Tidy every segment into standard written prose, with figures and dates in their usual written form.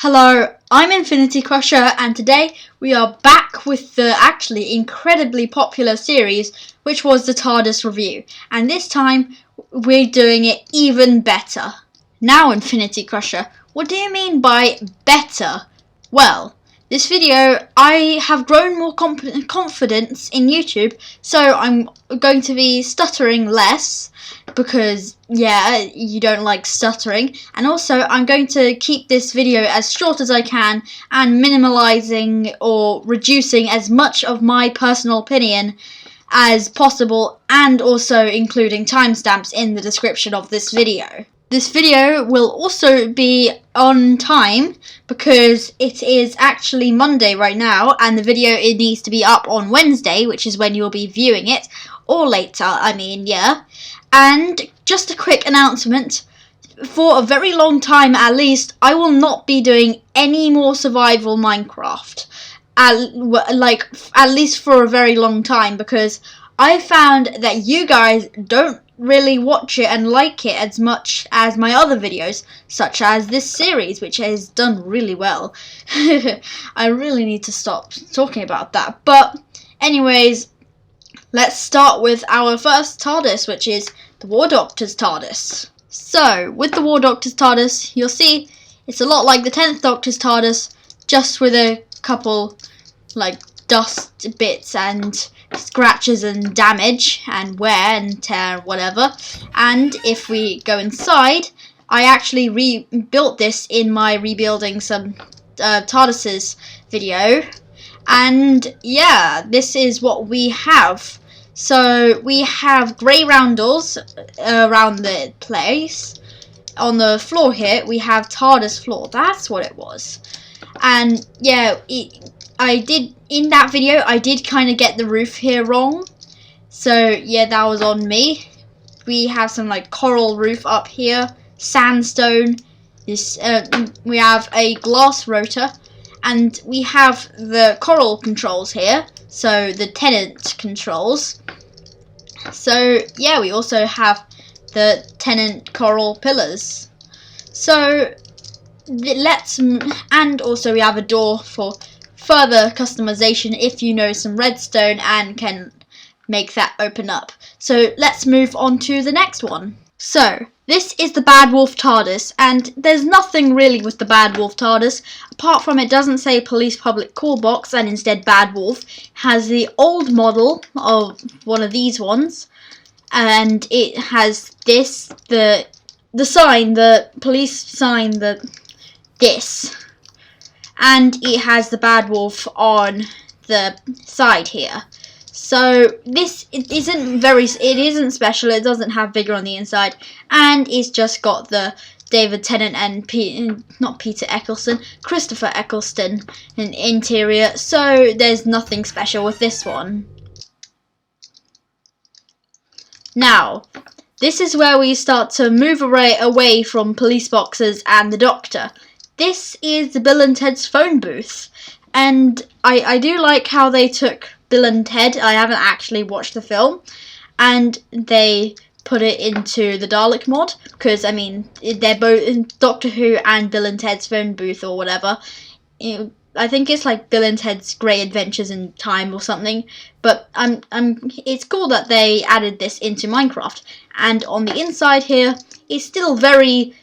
Hello, I'm Infinity Crusher, and today we are back with the actually incredibly popular series, which was the TARDIS review. And this time, we're doing it even better. Now, Infinity Crusher, what do you mean by better? Well, this video, I have grown more confidence in YouTube, so I'm going to be stuttering less, because, yeah, you don't like stuttering. And also, I'm going to keep this video as short as I can, and minimalising or reducing as much of my personal opinion as possible, and also including timestamps in the description of this video. This video will also be on time because it is actually Monday right now, and the video it needs to be up on Wednesday, which is when you'll be viewing it, or later, yeah. And just a quick announcement, for a very long time at least, I will not be doing any more survival Minecraft, at least for a very long time, because I found that you guys don't really watch it and like it as much as my other videos, such as this series, which has done really well. I really need to stop talking about that. But anyways, let's start with our first TARDIS, which is the War Doctor's TARDIS. So, with the War Doctor's TARDIS, you'll see it's a lot like the 10th Doctor's TARDIS, just with a couple, dust bits and scratches and damage and wear and tear, whatever. And if we go inside, I actually rebuilt this in my rebuilding some TARDISes video, and yeah, this is what we have. So we have grey roundels around the place. On the floor here we have TARDIS floor, that's what it was. And yeah, in that video I did kind of get the roof here wrong, so yeah, that was on me. We have some coral roof up here, sandstone, this we have a glass rotor, and we have the coral controls here, so the Tennant controls. So yeah, we also have the Tennant coral pillars. So and also we have a door for further customization if you know some redstone and can make that open up. So let's move on to the next one. So this is the Bad Wolf TARDIS, and there's nothing really with the Bad Wolf TARDIS apart from it doesn't say Police Public Call Box and instead Bad Wolf. Has the old model of one of these ones, and it has this, the sign, the police sign, this. And it has the Bad Wolf on the side here. So this it isn't special. It doesn't have bigger on the inside, and it's just got the David Tennant and Christopher Eccleston in interior. So there's nothing special with this one. Now, this is where we start to move away from police boxes and the Doctor. This is the Bill and Ted's phone booth, and I do like how they took Bill and Ted. I haven't actually watched the film, and they put it into the Dalek mod, because I mean they're both in Doctor Who and Bill and Ted's phone booth or whatever. I think it's like Bill and Ted's Great Adventures in Time or something, but it's cool that they added this into Minecraft. And on the inside here, it's still very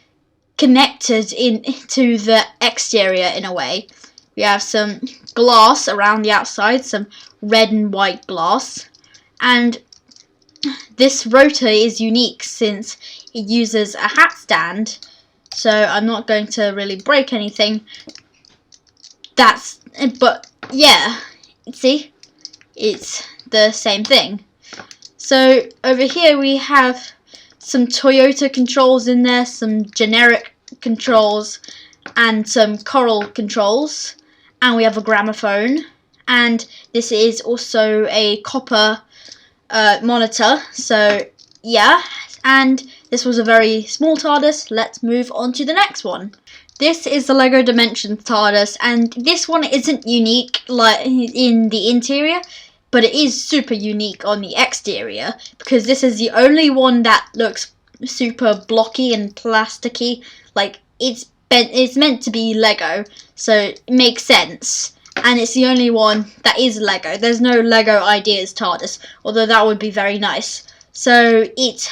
connected into the exterior in a way. We have some glass around the outside, some red and white glass, and this rotor is unique since it uses a hat stand, so I'm not going to really break anything. But yeah, see, it's the same thing. So over here we have some Toyota controls in there, some generic controls, and some coral controls, and we have a gramophone, and this is also a copper monitor. So yeah, and this was a very small TARDIS. Let's move on to the next one. This is the LEGO Dimensions TARDIS, and this one isn't unique in the interior, but it is super unique on the exterior, because this is the only one that looks super blocky and plasticky. It's it's meant to be Lego, so it makes sense. And it's the only one that is Lego. There's no Lego Ideas TARDIS, although that would be very nice. So it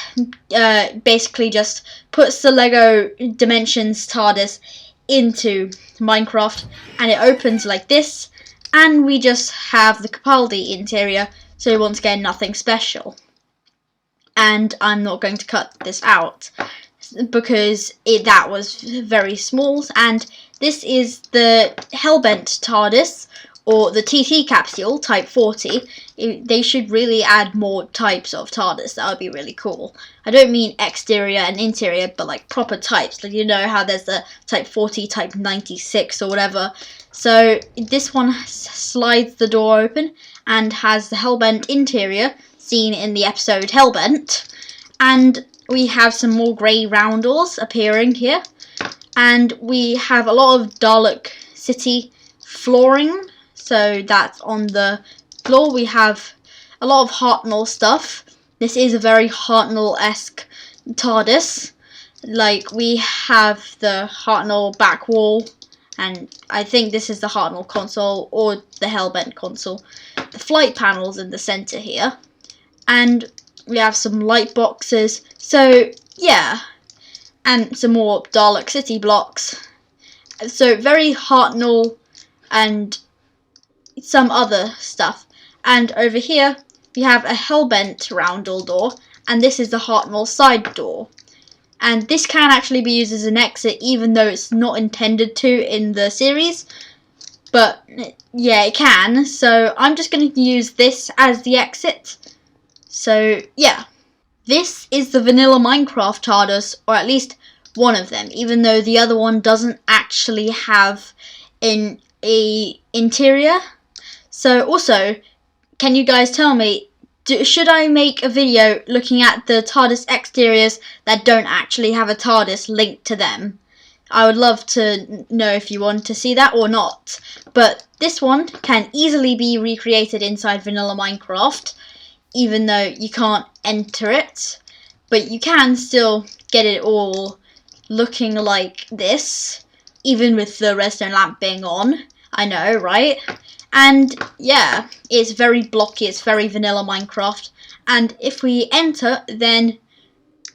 basically just puts the Lego Dimensions TARDIS into Minecraft, and it opens like this, and we just have the Capaldi interior, so once again nothing special. And I'm not going to cut this out because that was very small, and this is the Hellbent TARDIS, or the TT capsule, Type 40. They should really add more types of TARDIS. That would be really cool. I don't mean exterior and interior, but like proper types. Like, you know how there's the Type 40, Type 96 or whatever. So this one slides the door open and has the Hellbent interior, seen in the episode Hellbent. And we have some more grey roundels appearing here. And we have a lot of Dalek City flooring. So that's on the floor. We have a lot of Hartnell stuff. This is a very Hartnell-esque TARDIS. Like, we have the Hartnell back wall, and I think this is the Hartnell console or the Hellbent console. The flight panels in the centre here. And we have some light boxes. So, yeah. And some more Dalek City blocks. So, very Hartnell and some other stuff. And over here we have a Hellbent roundel door, and this is the Hartnell side door. And this can actually be used as an exit, even though it's not intended to in the series. But yeah, it can. So I'm just going to use this as the exit. So yeah. This is the vanilla Minecraft TARDIS, or at least one of them, even though the other one doesn't actually have an interior. So also, can you guys tell me, should I make a video looking at the TARDIS exteriors that don't actually have a TARDIS linked to them? I would love to know if you want to see that or not. But this one can easily be recreated inside vanilla Minecraft, even though you can't enter it. But you can still get it all looking like this, even with the redstone lamp being on. I know, right? And yeah, it's very blocky, it's very vanilla Minecraft. And if we enter, then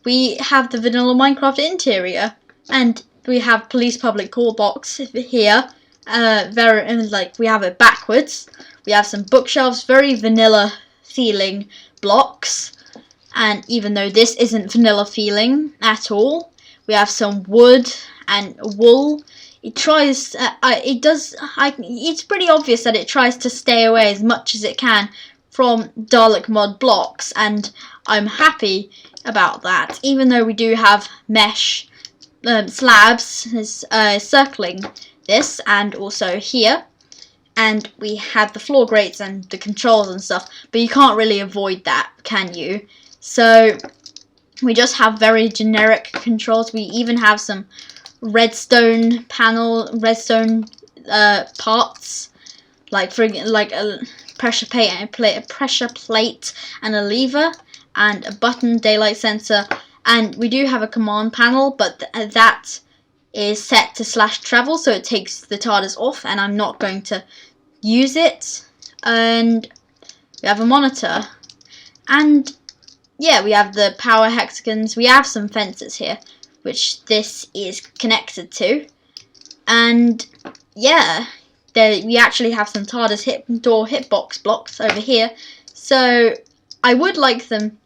we have the vanilla Minecraft interior. And we have police public call box here. We have it backwards. We have some bookshelves, very vanilla feeling blocks. And even though this isn't vanilla feeling at all, we have some wood and wool. It tries, it's pretty obvious that it tries to stay away as much as it can from Dalek Mod blocks, and I'm happy about that, even though we do have mesh slabs circling this, and also here, and we have the floor grates and the controls and stuff, but you can't really avoid that, can you? So we just have very generic controls. We even have some redstone parts, like a pressure plate and a lever and a button, daylight sensor, and we do have a command panel, but that is set to /travel, so it takes the TARDIS off, and I'm not going to use it. And we have a monitor, and yeah, we have the power hexagons. We have some fences here, which this is connected to, and yeah, we actually have some TARDIS door hitbox blocks over here. So I would like them.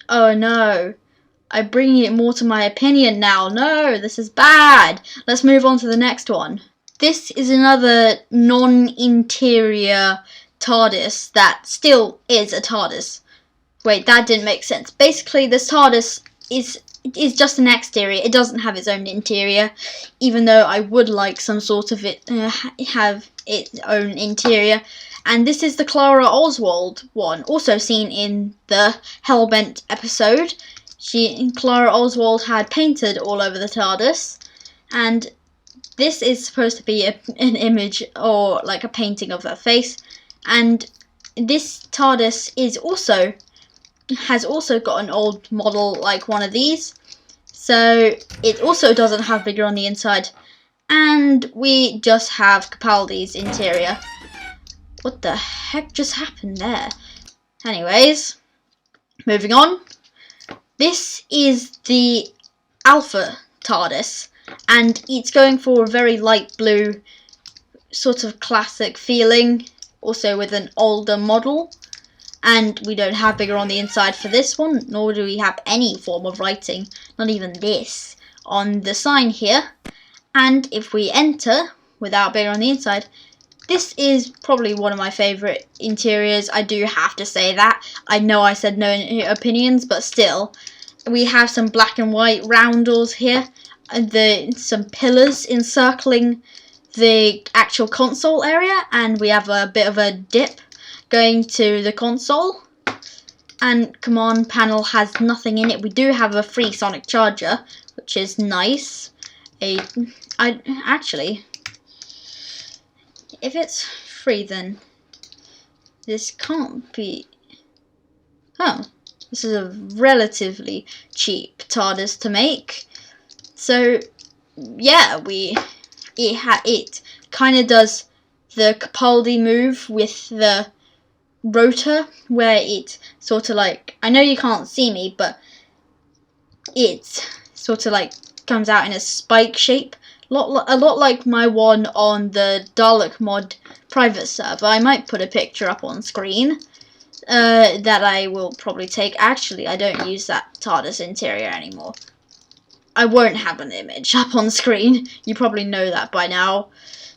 Oh no, I'm bringing it more to my opinion now. No, this is bad. Let's move on to the next one. This is another non-interior TARDIS that still is a TARDIS. Wait, that didn't make sense. Basically, this TARDIS is just an exterior. It doesn't have its own interior, even though I would like some sort of it have its own interior. And this is the Clara Oswald one, also seen in the Hellbent episode. Clara Oswald had painted all over the TARDIS, and this is supposed to be an image or like a painting of her face. And this TARDIS has also got an old model like one of these. So it also doesn't have bigger on the inside. And we just have Capaldi's interior. What the heck just happened there? Anyways, moving on. This is the Alpha TARDIS, and it's going for a very light blue, sort of classic feeling, also with an older model. And we don't have bigger on the inside for this one, nor do we have any form of writing, not even this, on the sign here. And if we enter without bigger on the inside, this is probably one of my favourite interiors. I do have to say that. I know I said no opinions, but still. We have some black and white roundels here, and some pillars encircling the actual console area, and we have a bit of a dip going to the console. And command panel has nothing in it. We do have a free sonic charger, which is nice. Actually, if it's free, then this can't be. Oh, this is a relatively cheap TARDIS to make. So yeah, it kind of does the Capaldi move with the rotor, where it sort of like, I know you can't see me, but it sort of like comes out in a spike shape, a lot like my one on the Dalek mod private server. I might put a picture up on screen that I will probably take. Actually, I don't use that TARDIS interior anymore. I won't have an image up on screen. You probably know that by now,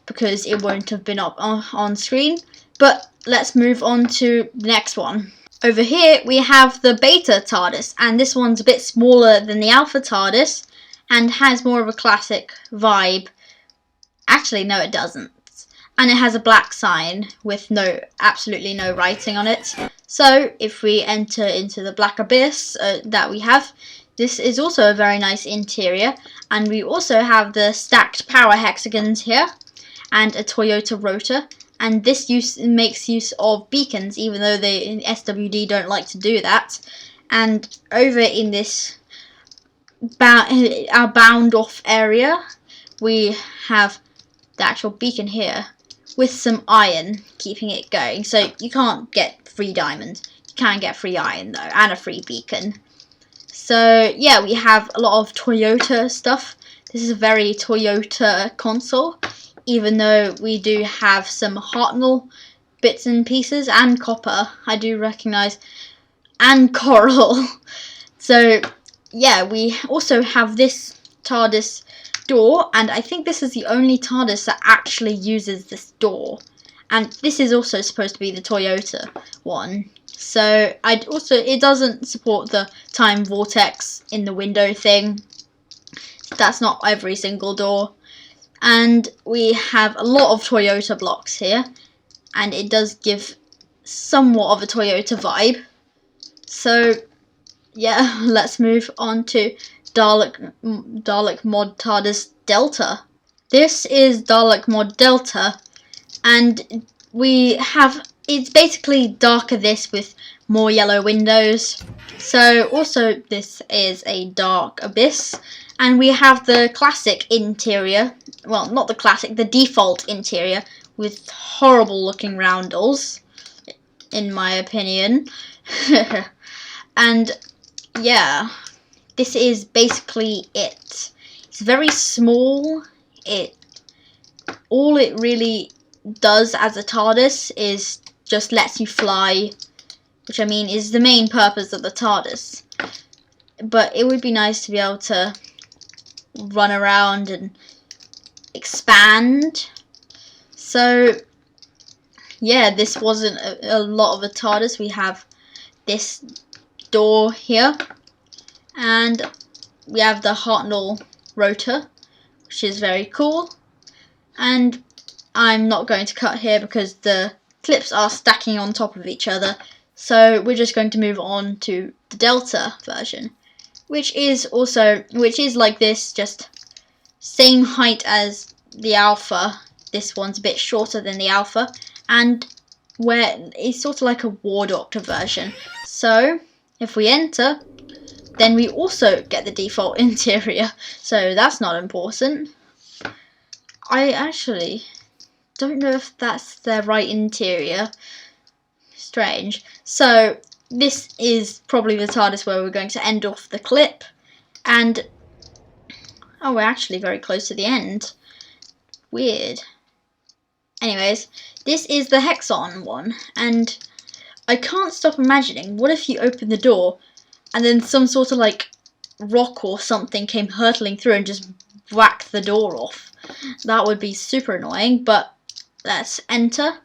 because it won't have been up on screen. But let's move on to the next one. Over here we have the Beta TARDIS, and this one's a bit smaller than the Alpha TARDIS and has more of a classic vibe. Actually, no, it doesn't. And it has a black sign with absolutely no writing on it. So if we enter into the black abyss that we have, this is also a very nice interior. And we also have the stacked power hexagons here and a Toyota rotor. And this makes use of beacons, even though they in SWD don't like to do that. And over in this our bound off area, we have the actual beacon here with some iron keeping it going. So you can't get free diamond. You can get free iron though, and a free beacon. So yeah, we have a lot of Toyota stuff. This is a very Toyota console, even though we do have some Hartnell bits and pieces and copper, I do recognise, and coral. So yeah, we also have this TARDIS door, and I think this is the only TARDIS that actually uses this door. And this is also supposed to be the Toyota one. So it doesn't support the time vortex in the window thing. That's not every single door. And we have a lot of Toyota blocks here, and it does give somewhat of a Toyota vibe. So yeah, let's move on to Dalek Mod TARDIS Delta. This is Dalek Mod Delta, and it's basically darker this with more yellow windows. So also this is a dark abyss, and we have the classic interior, well, not the classic, the default interior with horrible looking roundels, in my opinion. And yeah, this is basically it. It's very small. All it really does as a TARDIS is just lets you fly, which I mean is the main purpose of the TARDIS. But it would be nice to be able to run around and expand. So yeah, this wasn't a lot of a TARDIS. We have this door here, and we have the Hartnell rotor, which is very cool. And I'm not going to cut here because the clips are stacking on top of each other, so we're just going to move on to the Delta version, which is like this, just same height as the Alpha. This one's a bit shorter than the Alpha, and where it's sort of like a War Doctor version. So if we enter, then we also get the default interior, so that's not important. I actually don't know if that's the right interior. Strange. So this is probably the TARDIS where we're going to end off the clip, and oh, we're actually very close to the end. Weird. Anyways, this is the Hexon one, and I can't stop imagining, what if you open the door and then some sort of like rock or something came hurtling through and just whacked the door off. That would be super annoying, but let's enter.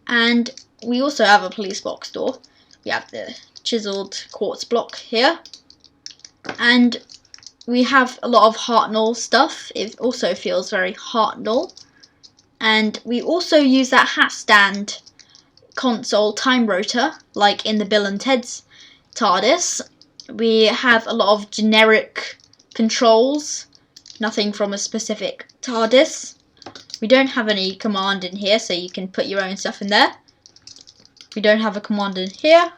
And we also have a police box door. We have the chiseled quartz block here. And we have a lot of Hartnell stuff. It also feels very Hartnell. And we also use that hat stand console time rotor, like in the Bill and Ted's TARDIS. We have a lot of generic controls, nothing from a specific TARDIS. We don't have any command in here, so you can put your own stuff in there. We don't have a command in here.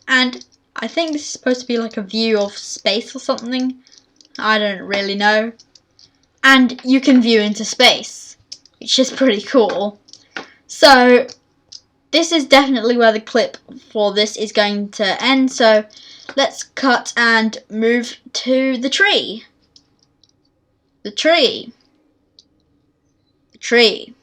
And I think this is supposed to be like a view of space or something. I don't really know. And you can view into space, which is pretty cool. So this is definitely where the clip for this is going to end, so let's cut and move to the tree. The tree. The tree.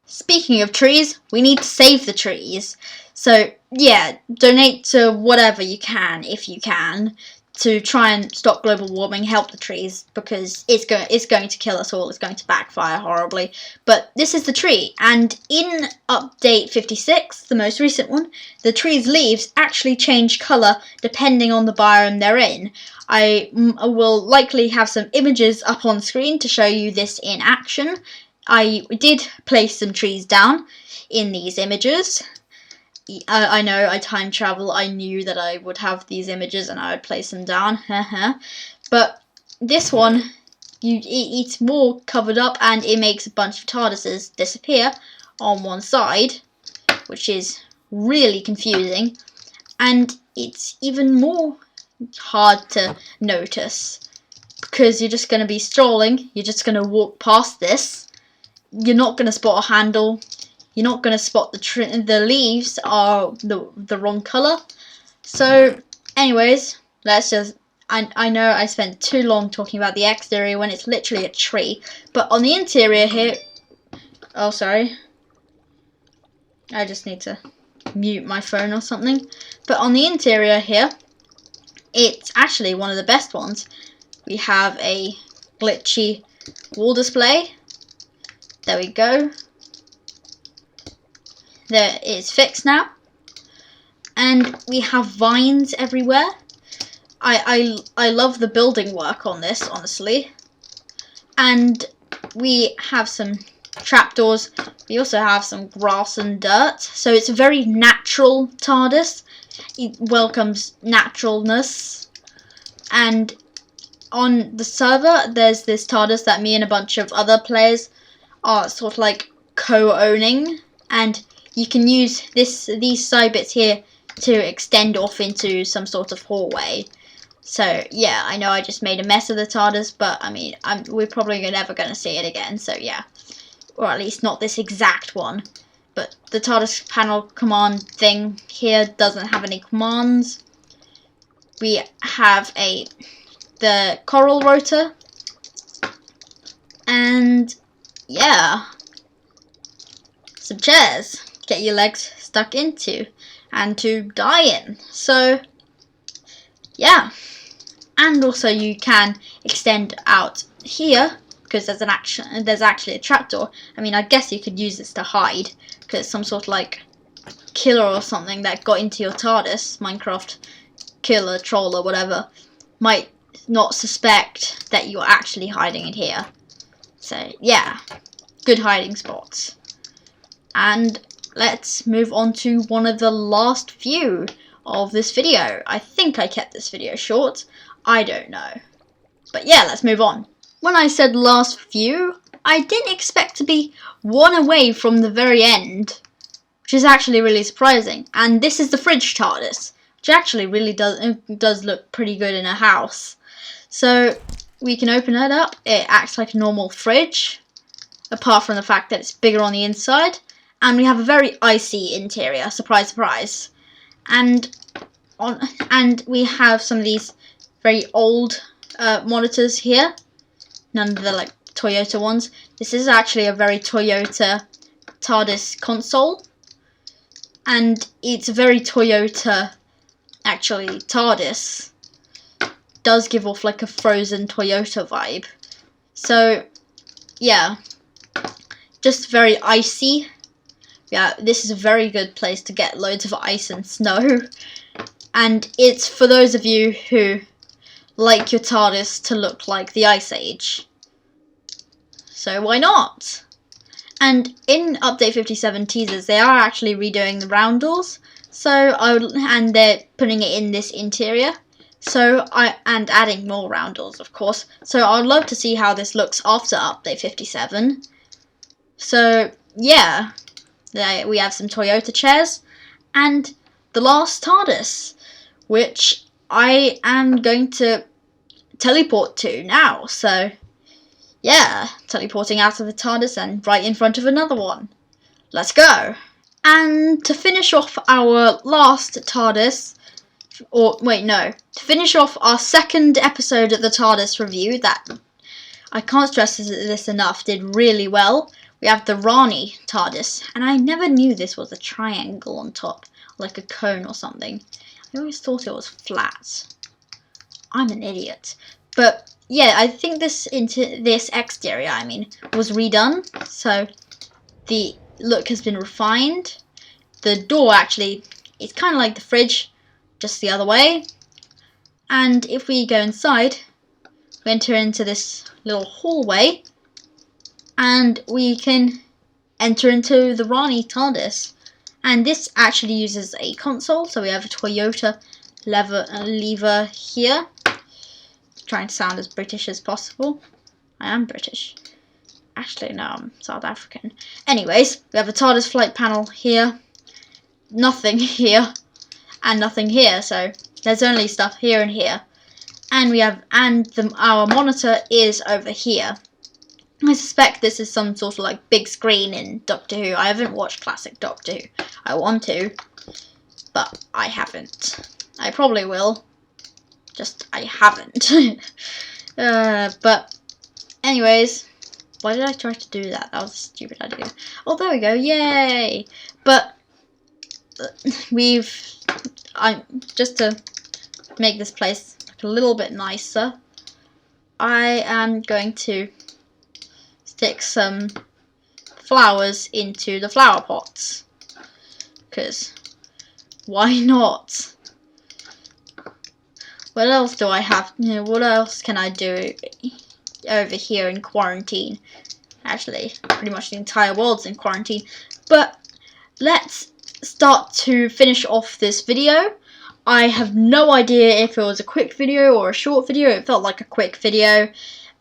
Speaking of trees, we need to save the trees. So yeah, donate to whatever you can, if you can, to try and stop global warming, help the trees, because it's going to kill us all, it's going to backfire horribly. But this is the tree, and in update 56, the most recent one, the tree's leaves actually change colour depending on the biome they're in. I will likely have some images up on screen to show you this in action. I did place some trees down in these images. I know, I time travel, I knew that I would have these images and I would place them down, but this one, it's more covered up and it makes a bunch of TARDISes disappear on one side, which is really confusing, and it's even more hard to notice, because you're just going to be strolling, you're just going to walk past this, you're not going to spot a handle, you're not going to spot the leaves are the wrong colour. So anyways, let's just, I know I spent too long talking about the exterior when it's literally a tree, but on the interior here, oh sorry, I just need to mute my phone or something, but on the interior here, it's actually one of the best ones. We have a glitchy wall display, there we go. There, it's fixed now, and we have vines everywhere. I love the building work on this, honestly, and we have some trapdoors. We also have some grass and dirt, so it's a very natural TARDIS. It welcomes naturalness, and on the server there's this TARDIS that me and a bunch of other players are sort of like co-owning, and you can use these side bits here to extend off into some sort of hallway. So yeah, I know I just made a mess of the TARDIS, but I mean, we're probably never going to see it again, so yeah. Or at least not this exact one. But the TARDIS panel command thing here doesn't have any commands. We have the coral rotor. And yeah, some chairs. Get your legs stuck into and to die in. So yeah, and also you can extend out here because there's actually a trapdoor. I mean, I guess you could use this to hide, because some sort of like killer or something that got into your TARDIS, Minecraft killer, troll or whatever, might not suspect that you're actually hiding in here. So yeah, good hiding spots. And let's move on to one of the last few of this video. I think I kept this video short. I don't know. But yeah, let's move on. When I said last few, I didn't expect to be one away from the very end, which is actually really surprising. And this is the fridge TARDIS, which actually really does look pretty good in a house. So we can open it up. It acts like a normal fridge, apart from the fact that it's bigger on the inside. And we have a very icy interior, surprise, surprise. And we have some of these very old monitors here. None of the like Toyota ones. This is actually a very Toyota TARDIS console, and it's a very Toyota, actually. TARDIS does give off like a frozen Toyota vibe. So yeah, just very icy. Yeah, this is a very good place to get loads of ice and snow, and it's for those of you who like your TARDIS to look like the Ice Age. So why not? And in Update 57 teasers, they are actually redoing the roundels. And they're putting it in this interior. And adding more roundels, of course. So I'd love to see how this looks after Update 57. So yeah, we have some Toyota chairs and the last TARDIS, which I am going to teleport to now. So yeah, teleporting out of the TARDIS and right in front of another one. Let's go! And to finish off our last TARDIS, to finish off our second episode of the TARDIS review, that I can't stress this enough, did really well. We have the Rani TARDIS, and I never knew this was a triangle on top, like a cone or something. I always thought it was flat. I'm an idiot. But yeah, I think this exterior, was redone, so the look has been refined. The door actually is kind of like the fridge, just the other way. And if we go inside, we enter into this little hallway, and we can enter into the Rani TARDIS. And this actually uses a console, so we have a Toyota lever here. Trying to sound as British as possible. I am British. Actually, no, I'm South African. Anyways, we have a TARDIS flight panel here. Nothing here. And nothing here, so there's only stuff here and here. And our monitor is over here. I suspect this is some sort of like big screen in Doctor Who. I haven't watched classic Doctor Who. I want to, but I haven't. I probably will. Just, I haven't. But, anyways, why did I try to do that? That was a stupid idea. Oh, there we go, yay! But, just to make this place look a little bit nicer, I am going to stick some flowers into the flower pots. Because, why not? What else do I have? What else can I do over here in quarantine? Actually, pretty much the entire world's in quarantine. But let's start to finish off this video. I have no idea if it was a quick video or a short video. It felt like a quick video.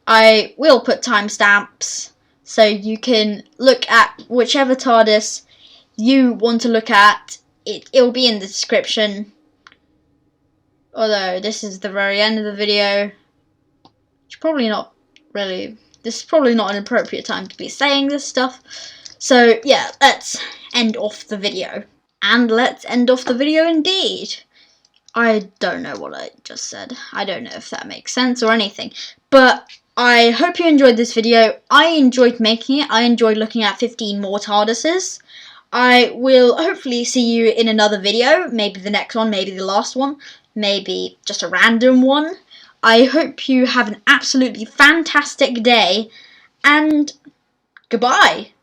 I will put timestamps so you can look at whichever TARDIS you want to look at. It'll be in the description. Although this is the very end of the video, which probably not really. This is probably not an appropriate time to be saying this stuff. So yeah, let's end off the video. And let's end off the video indeed. I don't know what I just said. I don't know if that makes sense or anything. But I hope you enjoyed this video. I enjoyed making it. I enjoyed looking at 15 more TARDISes. I will hopefully see you in another video. Maybe the next one, maybe the last one. Maybe just a random one. I hope you have an absolutely fantastic day. And goodbye.